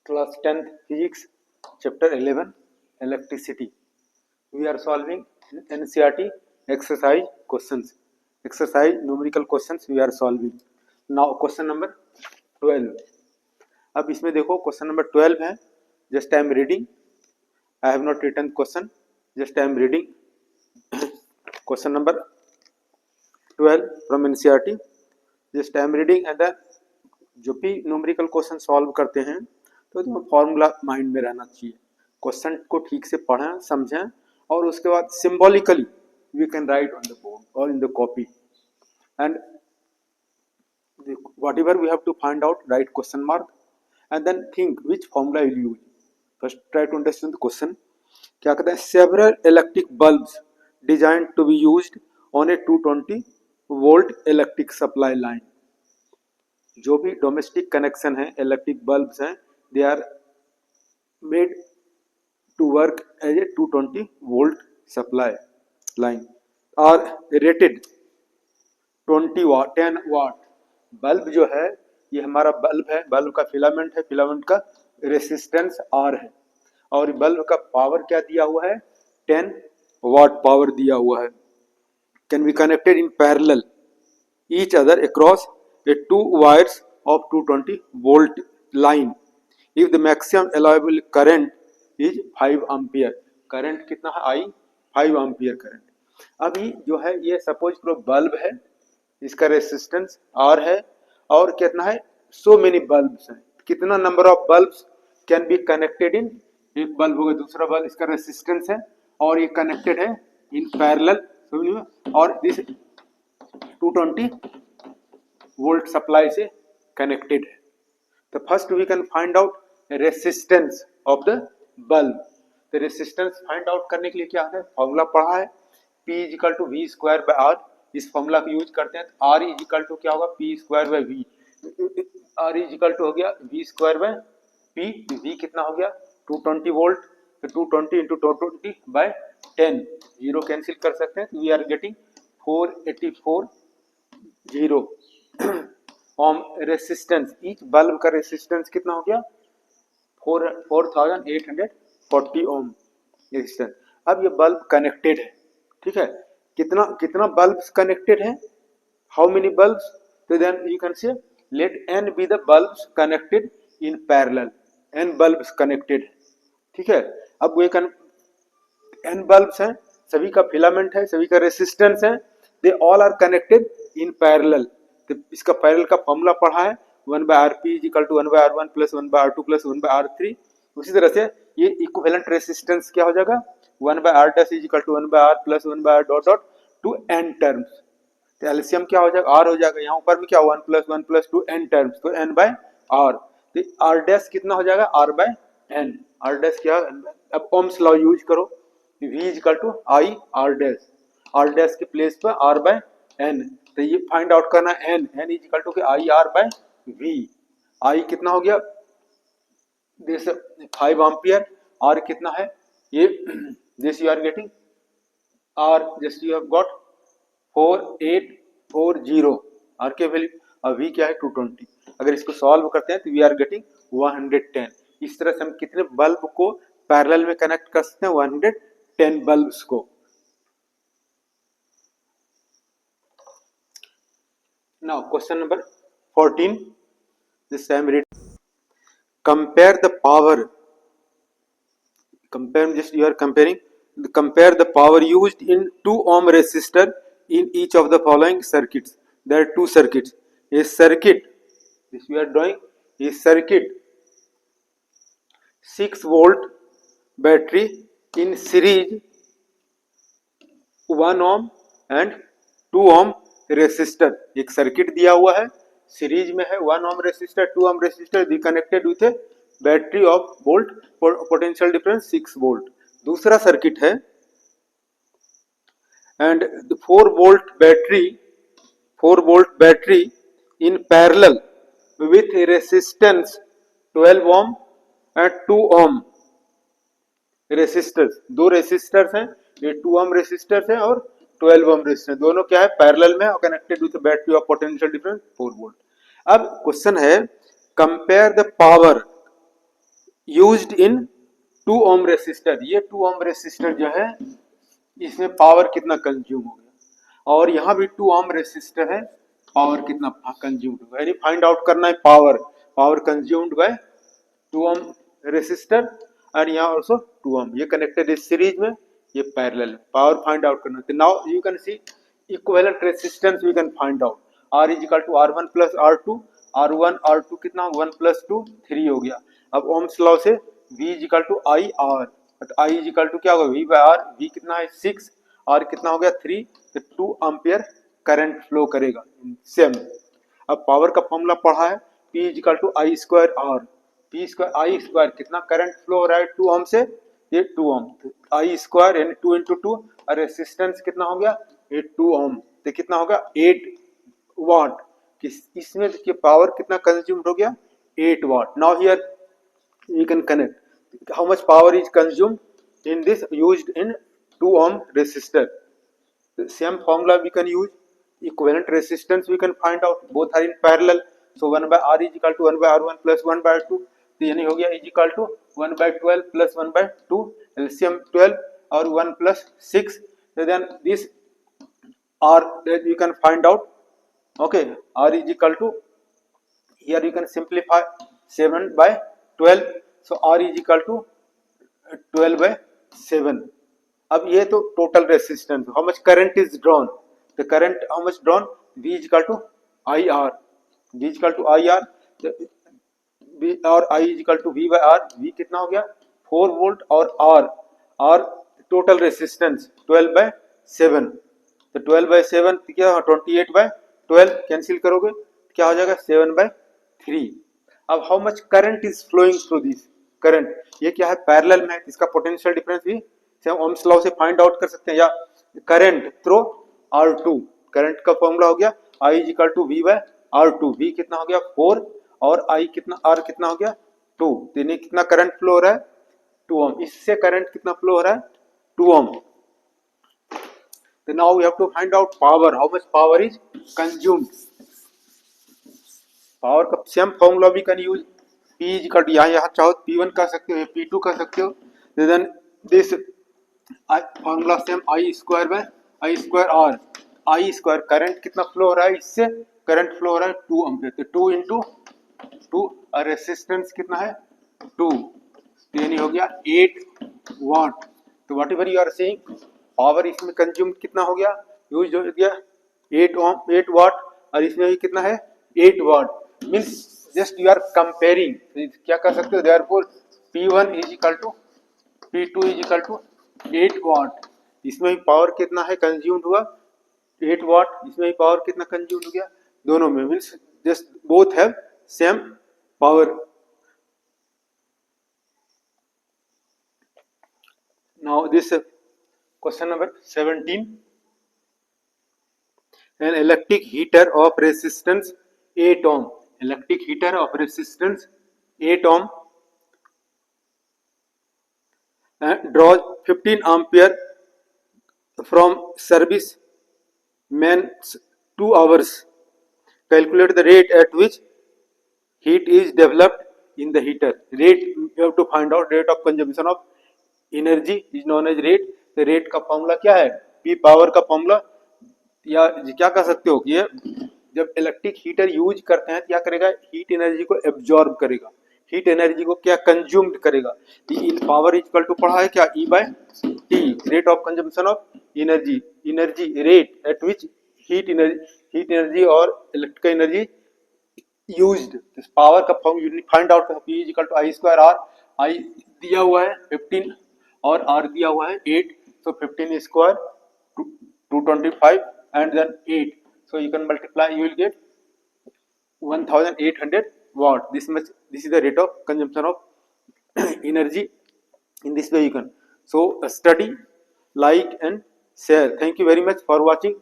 Class 10th Physics, Chapter 11, Electricity. We are solving NCERT exercise questions. Exercise numerical questions we are solving. Now question number 12. अब इसमें देखो question number 12 है. Just I am reading. I have not written question. Just I am reading. Question number 12 from NCERT. Just I am reading and then जो भी numerical question solve करते हैं तो तुम्हें फॉर्मूला माइंड में रहना चाहिए. क्वेश्चन को ठीक से पढ़ें, समझें और उसके बाद symbolically we can write on the board और in the copy and whatever we have to find out right question mark and then think which formula will use. First try to understand the question. क्या कहते हैं? Several electric bulbs design to be used on a 220 volt electric supply line. जो भी domestic connection है, electric bulbs हैं, they are made to work as a 220 volt supply line और rated 20 वाट 10 वाट. Bulb जो है ये हमारा बल्ब है, बल्ब का फिलामेंट है, फिलामेंट का रेसिस्टेंस आर है और बल्ब का पावर क्या दिया हुआ है? 10 वाट पावर दिया हुआ है. Can be connected in parallel each other across a two wires of 220 volt line if the maximum allowable current is 5 ampere. Current कितना है? I 5 ampere current. अभी जो है ये सपोज करो बल्ब है, इसका रेसिस्टेंस R है और कितना है? so many bulbs हैं. कितना number of bulbs can be connected in? एक बल्ब होगा, दूसरा बल्ब, इसका रेसिस्टेंस है और ये कनेक्टेड है इन पैरेलल और दिस 220 वोल्ट सप्लाई से कनेक्टेड है. तो first we can find out resistance of the bulb. तो रेसिस्टेंस फाइंड आउट करने के लिए क्या है? फॉर्मूला पढ़ा है, P is equal to V square by R. इस फॉर्मूला को यूज करते हैं तो R इजिकल टू क्या होगा? P square by V. R is equal to हो गया V square by P. V कितना हो गया? 220 वोल्ट. तो 220 इंटू 220 बाय 10. जीरो कैंसिल कर सकते हैं. We are getting 484 zero ohm resistance. Each bulb का रेसिस्टेंस कितना हो गया? 4840 ओम रेसिस्टेंस. अब ये बल्ब कनेक्टेड है, ठीक है. कितना बल्ब्स कनेक्टेड है? How many bulbs? तो then you can say let n be the bulbs connected in parallel. n bulbs connected है, ठीक है. अब ये n बल्ब्स हैं, सभी का फिलामेंट है, सभी का रेसिस्टेंस है, they all are connected in parallel. तो इसका पैरेलल का फॉर्मूला पढ़ा है 1/Rp equal to 1/R1 plus 1/R2 plus 1/R3. उसी तरह से ये इक्विवेलेंट रेसिस्टेंस क्या हो जाएगा? 1/R dash equal to 1/R plus 1/R dot dot to n terms. तो एलसीएम क्या हो जाएगा? R हो जाएगा. यहाँ ऊपर में क्या 1 प्लस 2 n टर्म्स, तो n/R. तो R डैश कितना हो जाएगा? R/n. R डैश क्या? अब ओम्स लॉ यूज करो. V equal to I R dash. R dash के प्लेस पर R/n. तो ये फाइंड आउट करना n is equal to I R by V. I कितना हो गया? This 5 ampere. आर कितना है? ये this you are getting R just you have got 4840. R के वैल्यू वी क्या है? 220. अगर इसको सॉल्व करते हैं तो वी आर गेटिंग 110. इस तरह से हम कितने बल्ब को पैरेलल में कनेक्ट कर सकते हैं? 110 बल्ब्स को. Now question number 14. This time read. Compare the power. Just you are comparing. Compare the power used in 2 ohm resistor in each of the following circuits. There are 2 circuits. A circuit. This we are drawing. A circuit. 6 volt battery in series 1 ohm and 2 ohm resistor. एक circuit दिया हुआ है, series में है 1 ohm resistor, 2 ohm resistor, the connected with A battery of volt potential difference 6 volt. दूसरा circuit है and 4 volt battery in parallel with resistance 12 ohm and 2 ohm resistors. 2 resistors हैं, ये 2 ohm रेसिस्टर्स है और 12 ohm रेजिस्टेंस. दोनों क्या है? Parallel में और connected with battery of potential difference 4 volt. अब क्वेश्चन है compare the power used in 2 ohm resistor, ये 2 ओम रेसिस्टर जो है इसमें पावर कितना कंज्यूम हो गया, और यहाँ भी 2 ओम रेसिस्टर है, पावर कितना कंज्यूम्ड होगा, यानी फाइंड आउट करना है power consumed by 2 ohm resistor और यहाँ ऑल्सो 2 ओम, ये कनेक्टेड इस सीरीज में, ये पैरेलल, पावर फाइंड आउट करना है। Now you can see equivalent resistance we can find out, R is equal to R1 plus R2, R1 R2 कितना 1 plus 2 3 हो गया। अब ओम्स लॉ से V is equal to I R, I is equal to क्या होगा V bye R, V कितना है 6, R कितना हो गया 3, तो 2 एम्पियर करंट फ्लो करेगा सेम। अब पावर का फॉर्मूला पढ़ा है P is equal to I square R, P square I square कितना करंट फ्लो हो रहा है 2 ओम से, ये 2 ओम, आई स्क्वायर यानी 2 इंटू 2, और रेसिस्टेंस कितना हो गया ये 2 ओम, तो कितना होगा 8 वाट, इसमें देखिए पावर कितना कंज्यूम हो गया 8 watt. Now here you can connect how much power is consumed in this used in 2 ohm resistor. The same formula we can use, equivalent resistance we can find out, both are in parallel, so 1 by R is equal to 1 by R1 plus 1 by 2, तो यानी हो गया is equal to 1 by 12 plus 1 by 2, LCM 12 और 1 plus 6, so then this R that you can find out, okay, R is equal to, here you can simplify 7 by 12, so R is equal to 12 by 7। अब ये तो total resistance, how much current is drawn, the current how much drawn, V is equal to I R, V is equal to I R, और I is equal to V by R, V कितना हो गया 4 volt, और R total resistance 12 by 7, तो 12 by 7 क्या 28 by 12 cancel करोगे क्या हो जाएगा 7 by 3। अब how much current is flowing through this, current ये क्या है पैरेलल में है, इसका पोटेंशियल डिफरेंस भी हम ओम्स लॉ से फाइंड आउट कर सकते हैं, या करंट थ्रू R2, करंट का फॉर्मूला हो गया I is equal to V by R2, V कितना हो गया 4 और I कितना R कितना हो गया 2, यानी कितना करंट फ्लो हो रहा है 2 ओम, इससे करंट कितना फ्लो हो रहा है 2 ओम। तो now we have to find out power, how much power is consumed, power का सेम फॉर्मूला भी can use, P is equal to यहाँ चाहो P1 कर सकते हो, P2 कर सकते हो, then this formula same I square by I square R, I square current कितना फ्लो हो रहा है इससे, करंट फ्लो हो रहा है 2 एम्पीयर, तो 2 इंटू 2 और रेसिस्टेंस कितना है 2, तो यानी हो गया 8 वाट। तो what ever you are saying power इसमें कंज्यूम कितना हो गया, यूज हो गया 8 वाट, और इसमें भी कितना है 8 watt, means just you are comparing, क्या कर सकते हो therefore P1 is equal to P2 is equal to 8 watt, इसमें भी पावर कितना है कंज्यूम्ड हुआ 8 वाट, इसमें भी पावर कितना कंज्यूम्ड हो गया दोनों में, means just both have same power. Now this question number 17, an electric heater of resistance 8 ohm, electric heater of resistance 8 ohm draws 15 ampere from service means 2 hours, calculate the rate at which heat is developed in the heater, rate you have to find out, rate of consumption of energy is known as rate, तो rate का formula क्या है P power का formula, या क्या कह सकते हो ये जब इलेक्ट्रिक हीटर यूज करते हैं क्या करेगा हीट एनर्जी को एब्जॉर्ब करेगा, हीट एनर्जी को क्या कंज्यूम्ड करेगा, इन पावर इक्वल टू पढ़ा है क्या E by T, rate of consumption of energy, energy rate at which heat energy और इलेक्ट्रिकल एनर्जी यूज्ड, पावर का form find out P is equal to I square R, I दिया हुआ है 15 और R दिया हुआ है 8, so 15 square 225 and then 8, so you can multiply, you will get 1800 watt, this much, this is the rate of consumption of energy in this way you can, so study, like and share, thank you very much for watching.